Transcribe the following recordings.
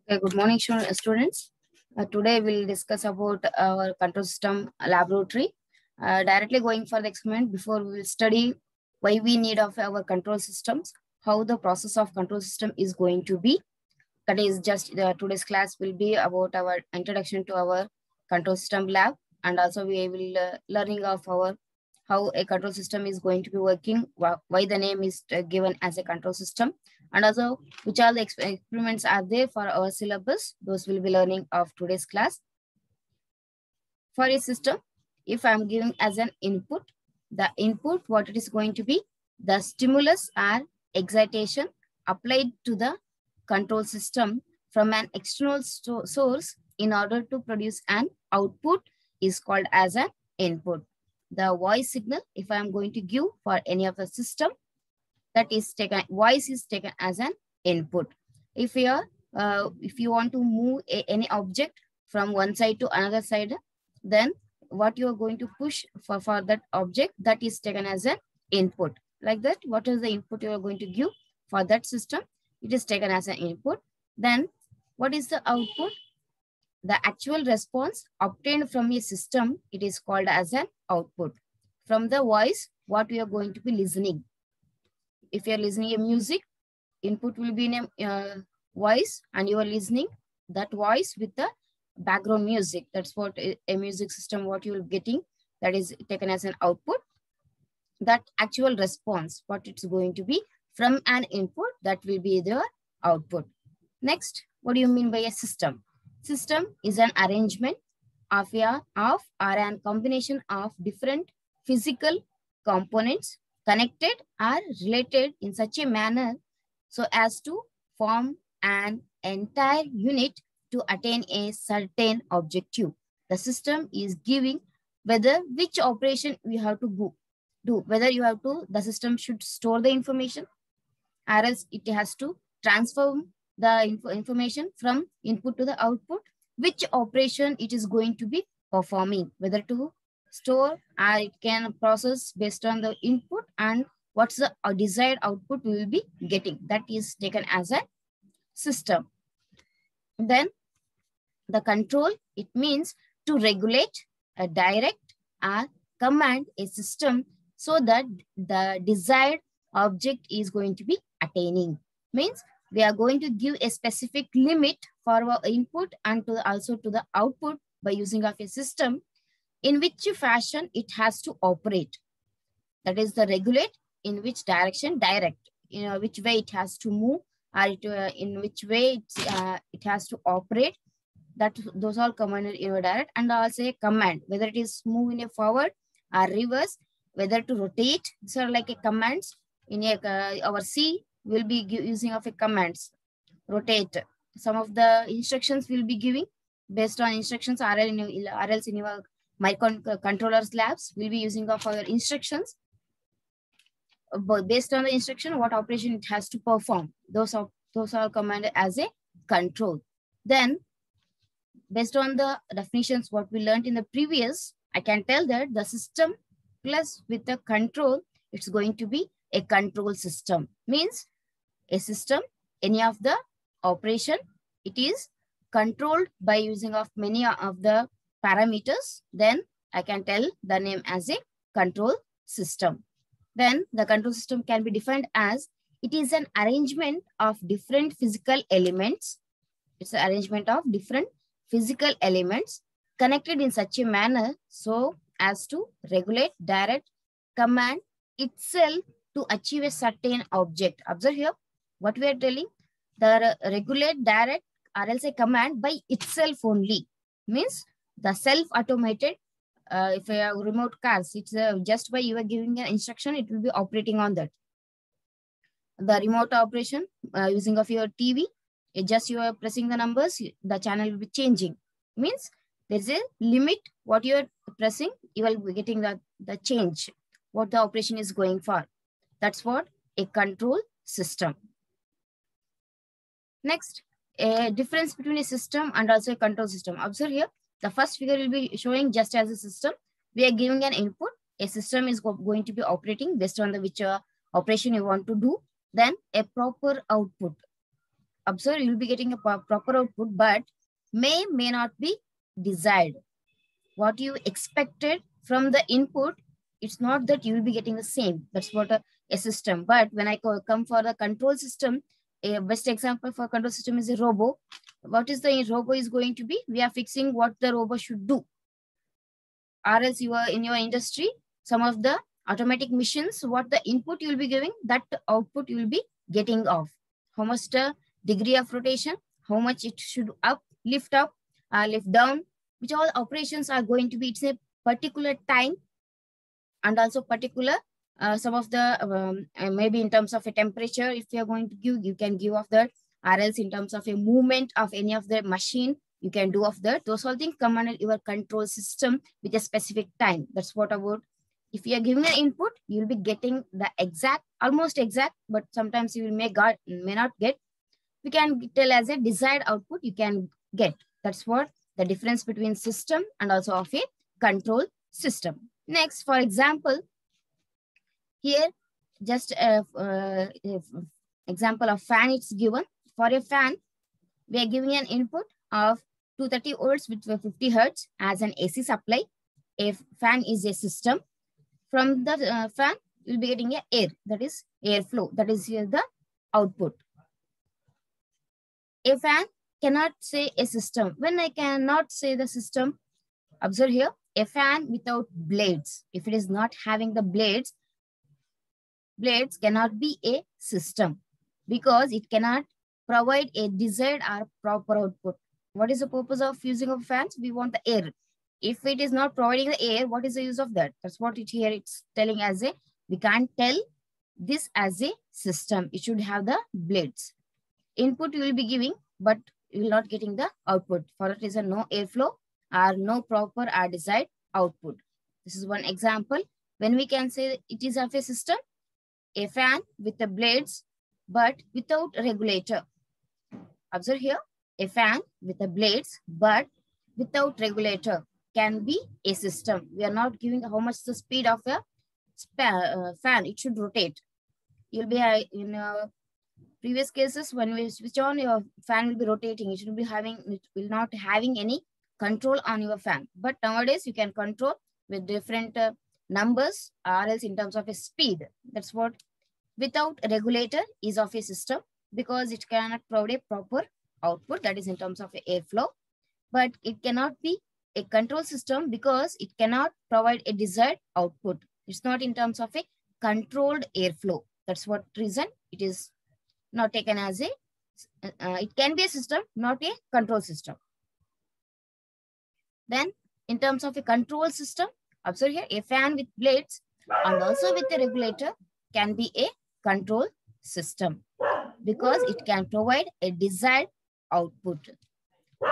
Okay, good morning, students. Today we'll discuss about our control system laboratory. Directly going for the experiment, before we will study why we need of our control systems, how the process of control system is going to be. That is just today's class will be about our introduction to our control system lab, and also we will learning of our how a control system is going to be working, why the name is given as a control system, and also which all the experiments are there for our syllabus. Those will be learning of today's class. For a system, if I'm giving as an input, the input, what it is going to be, the stimulus or excitation applied to the control system from an external source in order to produce an output is called as an input. The voice signal, if I'm going to give for any of the system, that is taken, voice is taken as an input. If you want to move any object from one side to another side, then what you are going to push for that object, that is taken as an input. Like that, what is the input you are going to give for that system? It is taken as an input. Then what is the output? The actual response obtained from a system, it is called as an output. From the voice, what we are going to be listening. If you are listening a music, input will be in a voice, and you are listening that voice with the background music. That's what a music system, what you will getting, that is taken as an output. That actual response, what it's going to be from an input, that will be the output. Next, what do you mean by a system? System is an arrangement of or an combination of different physical components connected or related in such a manner so as to form an entire unit to attain a certain objective. The system is giving whether which operation we have to do, whether you have to, the system should store the information, or else it has to transform the information from input to the output, which operation it is going to be performing, whether to store or it can process based on the input, and what's the desired output we will be getting. That is taken as a system. Then the control, it means to regulate, direct, or command a system so that the desired object is going to be attaining. Means we are going to give a specific limit for our input and also to the output by using of a system, in which fashion it has to operate. That is the regulate, in which direction, direct, which way it has to move, or in which way it has to operate. That those all commanded in a direct, and also a command, whether it is move in a forward or reverse, whether to rotate. These are like a commands. In a our C will be using of a commands. Rotate. Some of the instructions will be giving based on instructions, or else in your microcontrollers labs will be using of our instructions. But based on the instruction, what operation it has to perform. Those are commanded as a control. Then based on the definitions what we learned in the previous, I can tell that the system plus with the control, it's going to be a control system. Means a system, any of the operation, it is controlled by using of many of the parameters. Then I can tell the name as a control system. Then the control system can be defined as it is an arrangement of different physical elements. It's an arrangement of different physical elements connected in such a manner so as to regulate, direct, command itself to achieve a certain object. Observe here what we are telling. The regulate, direct, or else a command by itself only. Means the self-automated, if a remote cars, it's just by you are giving an instruction, it will be operating on that. The remote operation using of your TV, just you are pressing the numbers, the channel will be changing. Means there's a limit what you are pressing, you will be getting the change, what the operation is going for. That's what a control system. Next, a difference between a system and also a control system. Observe here, the first figure will be showing just as a system. We are giving an input. A system is going to be operating based on the which operation you want to do. Then a proper output. observe, you'll be getting a proper output, but may not be desired. What you expected from the input, it's not that you'll be getting the same. That's what a system. But when I come for the control system, a best example for control system is a robo. What is the robo is going to be? We are fixing what the robo should do. Or else you are in your industry, some of the automatic machines, what the input you will be giving, that output you will be getting off. How much the degree of rotation, how much it should lift up, lift down, which all operations are going to be, it's a particular time and also particular some of the maybe in terms of a temperature, if you are going to give, you can give of that, or else in terms of a movement of any of the machine, you can do of that. Those all things come under your control system with a specific time. That's what about, if you are giving an input, you'll be getting the exact, almost exact, but sometimes you may not get. We can tell as a desired output you can get. That's what the difference between system and also of a control system. Next, for example, here just example of fan it's given. For a fan, we are giving an input of 230 volts with 50 hertz as an AC supply. A fan is a system. From the fan, you'll be getting a air, that is airflow. That is here the output. A fan cannot say a system. When I cannot say the system, observe here, a fan without blades. If it is not having the blades cannot be a system because it cannot provide a desired or proper output. What is the purpose of using of fans? We want the air. If it is not providing the air, what is the use of that? That's what it here it's telling as a, we can't tell this as a system. It should have the blades. Input you will be giving, but you will not getting the output. For it is a no airflow or no proper or desired output. This is one example. When we can say it is of a system, a fan with the blades, but without regulator. Observe here, a fan with the blades, but without regulator can be a system. We are not giving how much the speed of a fan. It should rotate. You'll be in previous cases when we switch on, your fan will be rotating. It will not having any control on your fan. But nowadays you can control with different numbers or else in terms of a speed. That's what without a regulator is of a system because it cannot provide a proper output, that is in terms of airflow. But it cannot be a control system because it cannot provide a desired output. It's not in terms of a controlled airflow. That's what reason it is not taken as a, it can be a system, not a control system. Then in terms of a control system, observe here, a fan with blades and also with a regulator can be a control system because it can provide a desired output.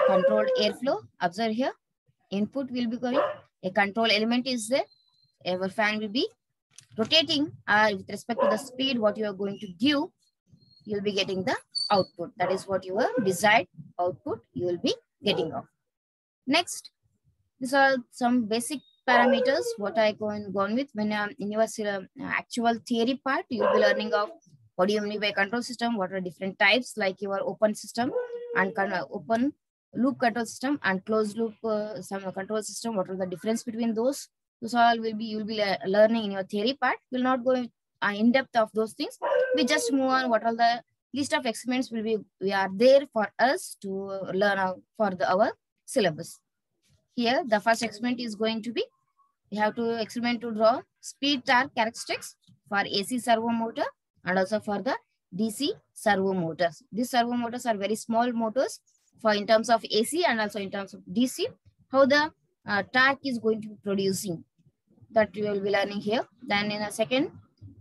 Controlled airflow, observe here, input will be going, a control element is there, our fan will be rotating with respect to the speed what you are going to give, you'll be getting the output. That is what your desired output you will be getting off. Next, these are some basic parameters what I go on with. When in your actual theory part, you'll be learning of what do you mean by control system, what are different types like your open system and open loop control system and closed loop some control system, what are the difference between those. Those all will be, you'll be learning in your theory part. We'll not go in depth of those things. We just move on what all the list of experiments will be, we are there for us to learn for our syllabus. Here, the first experiment is going to be, we have to experiment to draw speed torque characteristics for AC servo motor and also for the DC servo motors. These servo motors are very small motors for in terms of AC and also in terms of DC, how the torque is going to be producing. That we will be learning here. Then in a second,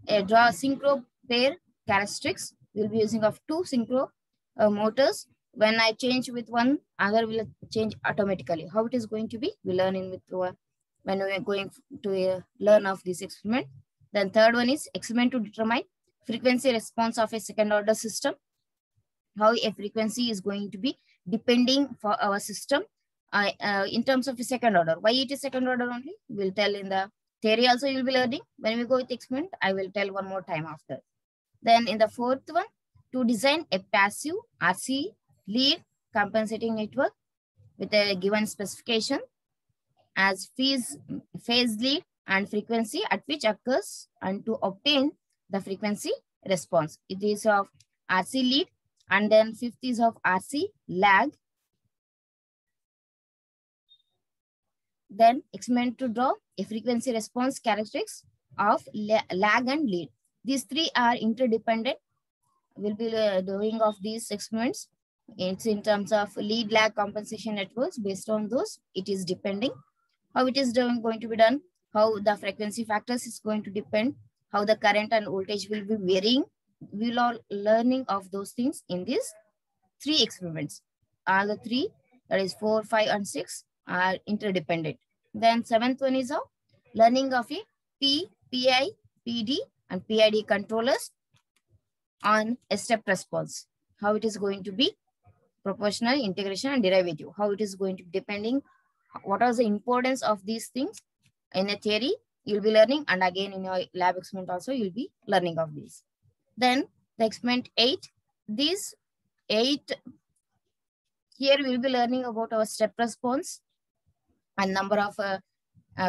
draw synchro pair characteristics. We will be using of two synchro motors. When I change with one, other will change automatically. How it is going to be, we learn in with when we are going to learn of this experiment. Then third one is experiment to determine frequency response of a second order system. How a frequency is going to be depending for our system in terms of a second order. Why it is second order only, we'll tell in the theory also you'll be learning. When we go with experiment, I will tell one more time after. Then in the fourth one, to design a passive RC lead compensating network with a given specification as phase lead and frequency at which occurs and to obtain the frequency response. It is of RC lead and then fifth is of RC lag. Then experiment to draw a frequency response characteristics of lag and lead. These three are interdependent. We'll be doing of these experiments. It's in terms of lead lag compensation networks. Based on those, it is depending. How it is going to be done, how the frequency factors is going to depend, how the current and voltage will be varying. We'll all learning of those things in these three experiments. All the three, that is 4, 5, and 6 are interdependent. Then seventh one is of learning of a P, PI, PD, and PID controllers on a step response. How it is going to be proportional, integration, and derivative. How it is going to be depending. What is the importance of these things in a theory you'll be learning, and again in your lab experiment also you'll be learning of these. Then the experiment 8, these 8 here we'll be learning about our step response and number of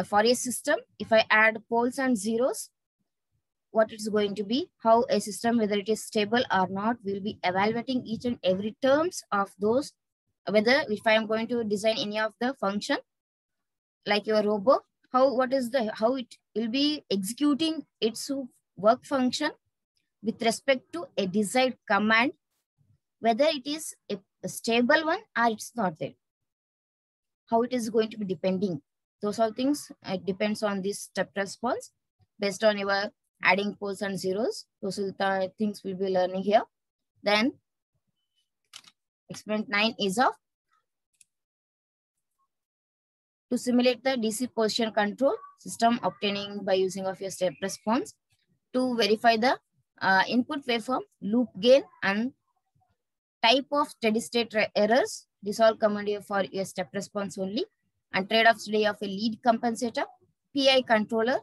Fourier system. If I add poles and zeros, what it's going to be, how a system, whether it is stable or not, we'll be evaluating each and every terms of those. Whether if I am going to design any of the function like your robot, how it will be executing its work function with respect to a desired command, whether it is a stable one or it's not there. How it is going to be depending. Those all things, it depends on this step response based on your adding poles and zeros. Those are the things we'll be learning here. Then experiment 9 is of to simulate the DC position control system obtaining by using of your step response to verify the input waveform, loop gain, and type of steady state errors. This all command here for your step response only. And trade-off study of a lead compensator, PI controller,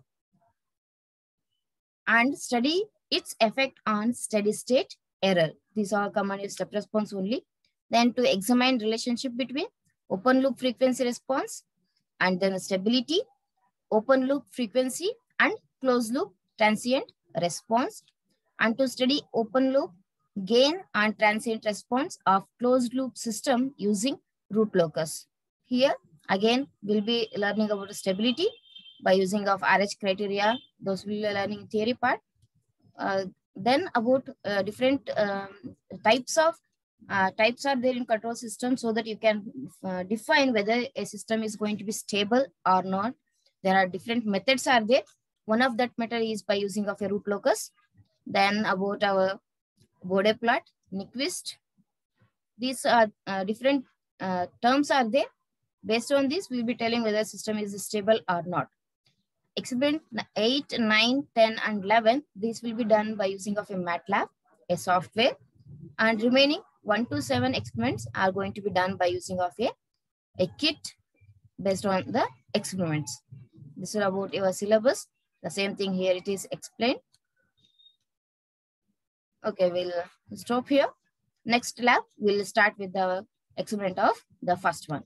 and study its effect on steady state error. These all command your step response only. Then to examine relationship between open loop frequency response and then stability, open loop frequency, and closed loop transient response, and to study open loop gain and transient response of closed loop system using root locus. Here again we'll be learning about the stability by using of RH criteria. Those will be learning theory part. Then about different types are there in control system, so that you can define whether a system is going to be stable or not. There are different methods are there. One of that method is by using of a root locus. Then about our Bode plot, Nyquist. These are different terms are there. Based on this, we'll be telling whether the system is stable or not. Experiment 8, 9, 10, and 11, these will be done by using of a MATLAB, a software, and remaining 1 to 7 experiments are going to be done by using of a kit based on the experiments. This is about your syllabus. The same thing here it is explained. Okay, we'll stop here. Next lab, we'll start with the experiment of the first one.